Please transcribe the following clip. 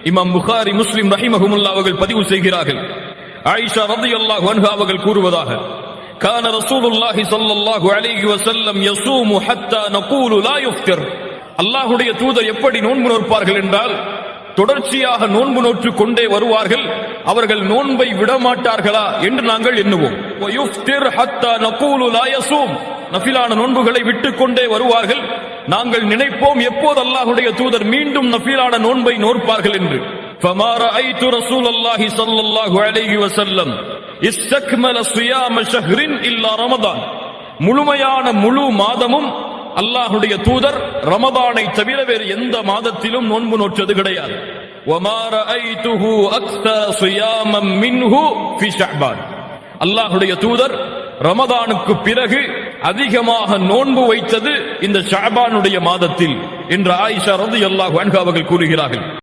இமாம் புகாரி, முஸ்லிம் ரஹிமஹுமுல்லாஹ் அவர்கள் பதிவு செய்கிறார்கள். ஆயிஷா ரலியல்லாஹு அன்ஹா அவர்கள் கூறுவதாக, கான ரசூலுல்லாஹி ஸல்லல்லாஹு அலைஹி வஸல்லம் யஸூமு ஹத்தா நகூலு லா யுஃப்திர். அல்லாஹ்வுடைய தூதர் எப்படி நோன்பு நோற்பார்கள் என்றால், தொடர்ச்சியாக நோன்பு நோற்றுக் கொண்டே வருவார்கள். அவர்கள் நோன்பை விடமாட்டார்களா என்று நாங்கள் எண்ணுவோம். வயுஃப்திர் ஹத்தா நகூலு லா யஸூம். நஃபிலான நோன்புகளை விட்டுக் கொண்டே வருவார்கள். நாங்கள் நினைப்போம் எப்போது அல்லாஹ்வுடைய தூதர் மீண்டும் நஃபிலான நோன்பை நோற்பார்கள் என்று. ஃபமா ரஅய்து ரசூலல்லாஹி ஸல்லல்லாஹு அலைஹி வஸல்லம் இஸ்தக்மல ஸியாம ஷஹ்ரின் இல்லா ரமதான். முழுமையான முழு மாதமும் அல்லாஹ்வுடைய தூதர் ரமதானை தவிர வேறு எந்த மாதத்திலும் நோன்பு நோற்றது கிடையாது. வமா ரஅய்துஹு அக்ஸர ஸியாமம் மின்ஹு ஃபி ஷஅபான். அல்லாஹ்வுடைய தூதர் ரமதானுக்கு பிறகு அதிகமாக நோன்பு வைத்தது இந்த ஷஅபானுடைய மாதத்தில் என்று ஆயிஷா ரலியல்லாஹு அன்ஹா அவர்கள் கூறுகிறார்கள்.